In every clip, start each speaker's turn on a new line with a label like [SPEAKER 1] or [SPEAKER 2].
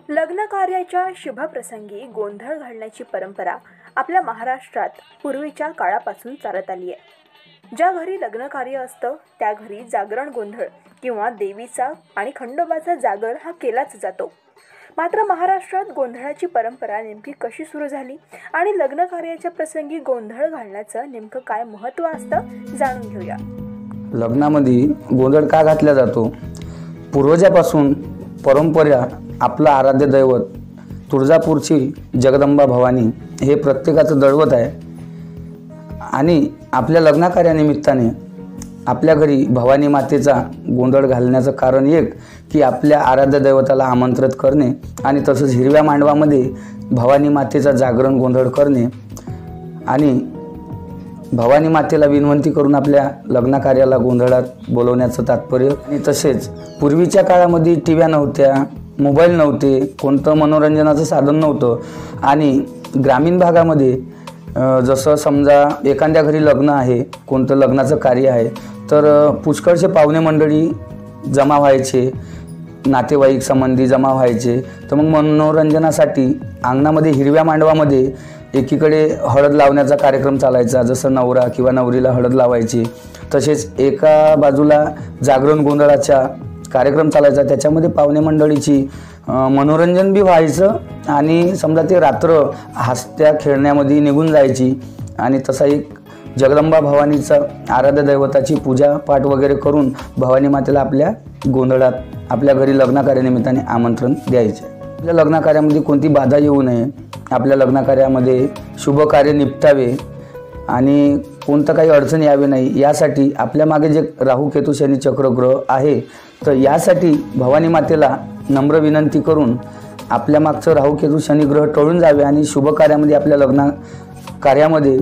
[SPEAKER 1] लग्न कार्याच्या शुभप्रसंगी गोंधळ घालण्याची परंपरा आपल्या महाराष्ट्रात पूर्वीच्या काळापासून चालत आली आहे। ज्या घरी लग्न कार्य असतं त्या घरी जागरण गोंधळ किंवा देवीचा आणि खंडोबाचा जागर हा केलाच जातो। मात्र महाराष्ट्रात गोंधळाची परंपरा नेमकी कशी सुरू झाली आणि लग्न कार्याच्या प्रसंगी गोंधळ घालण्याचं नेमकं काय महत्त्व असतं जाणून घेऊया।
[SPEAKER 2] लग्नामध्ये गोंधळ का घातला जातो? पूर्वजापासून परंपरा आपलं आराध्य दैवत तुळजापूरची जगदंबा भवानी हे प्रत्येकाचं दैवत आहे आणि आपल्या लग्नाकार्यानिमित्ताने आपल्या घरी भवानी मातेचा गोंधळ घालण्याचं कारण एक की आपल्या आराध्य दैवताला आमंत्रित करणे आणि तसंच हिरव्या मांडवामध्ये भवानी मातेचा जागरण गोंधळ करणे आणि भवानी मातेला विनंती करून आपल्या लग्नाकार्याला गोंधळात बोलवण्याचं तात्पर्य। आणि तसेच पूर्वीच्या काळामध्ये टीव्या नव्हत्या, मोबाईल नव्हते, कोणतं मनोरंजनाचं साधन नव्हतं आणि ग्रामीण भागामध्ये जसं समजा एखाद्या घरी लग्न आहे, कोणतं लग्नाचं कार्य आहे तर पुष्कळसे पाहुणे मंडळी जमा व्हायचे, नातेवाईक संबंधी जमा व्हायचे। तर मग मनोरंजनासाठी अंगणामध्ये हिरव्या मांडवामध्ये एकीकडे हळद लावण्याचा कार्यक्रम चालायचा, जसं नवरा किंवा नवरीला हळद लावायची, तसेच एका बाजूला जागरण गोंधळाचा कार्यक्रम चालायचा। त्याच्यामध्ये पाहुणे मंडळीची मनोरंजन बी व्हायचं आणि समजा ते रात्र हसत्या खेळण्यामध्ये निघून जायची आणि तसा एक जगदंबा भवानीचा आराध्य दैवताची पूजा पाठ वगैरे करून भवानी मातेला आपल्या गोंधळात आपल्या घरी लग्नाकार्यानिमित्ताने आमंत्रण द्यायचे। आपल्या लग्नाकार्यामध्ये कोणती बाधा येऊ नये, आपल्या लग्नाकार्यामध्ये शुभ कार्य निपटावे आणि कोणतं काही अडचण यावे नाही यासाठी आपल्या मागे जे राहू केतू शनी चक्रग्रह आहे तर यासाठी भवानी मातेला नम्र विनंती करून आपल्या मागचं राहू केतू शनी ग्रह टळून जावे आणि शुभ कार्यामध्ये आपल्या लग्न कार्यामध्ये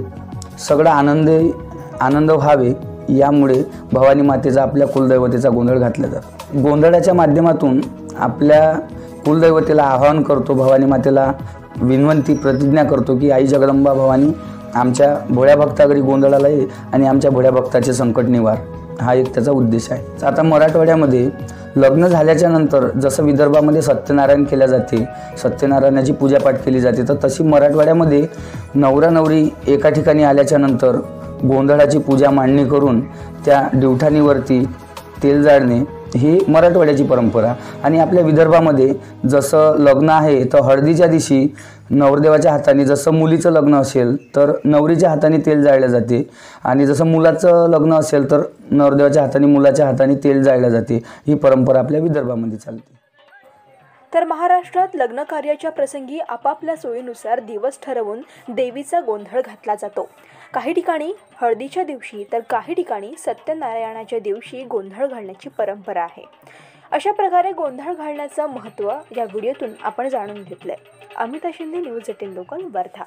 [SPEAKER 2] सगळा आनंद व्हावे यामुळे भवानी मातेचा आपल्या कुलदैवतेचा गोंधळ घातला जातो। गोंधळाच्या माध्यमातून आपल्या कुलदैवतेला आवाहन करतो, भवानी मातेला विनंती प्रतिज्ञा करतो की आई जगदंबा भवानी आमच्या भोळ्या भक्ताघरी गोंधळाला ये आणि आमच्या भोळ्या भक्ताचे संकट निवार, हा एक त्याचा उद्देश आहे। आता मराठवाड्यामध्ये लग्न झाल्याच्या नंतर जसं विदर्भामध्ये सत्यनारायण केल्या जाते, सत्यनारायणाची पूजापाठ केली जाते, तर तशी मराठवाड्यामध्ये नवरा नवरी एका ठिकाणी आल्याच्या नंतर गोंधळाची पूजा मांडणी करून त्या दिवठाणीवरती तेल जाळणे ही मराठवाड्याची परंपरा। आणि आपल्या विदर्भामध्ये जसं लग्न आहे तर हळदीच्या दिवशी नवरदेवाच्या हाताने, जसं मुलीचं लग्न असेल तर नवरीच्या हाताने तेल जाळले जाते आणि जसं मुलाचं लग्न असेल तर नवरदेवाच्या हाताने मुलाच्या हाताने तेल जाळले जाते। ही परंपरा आपल्या विदर्भामध्ये चालते।
[SPEAKER 1] तर महाराष्ट्रात लग्न कार्याच्या प्रसंगी आपापल्या सोयीनुसार दिवस ठरवून देवीचा गोंधळ घातला जातो। काही ठिकाणी हळदीच्या दिवशी तर काही ठिकाणी सत्यनारायणाच्या दिवशी गोंधळ घालण्याची परंपरा आहे। अशा प्रकारे गोंधळ घालण्याचं महत्त्व या व्हिडिओतून आपण जाणून घेतलंय। Amita Shinde, news 18 local, Wardha.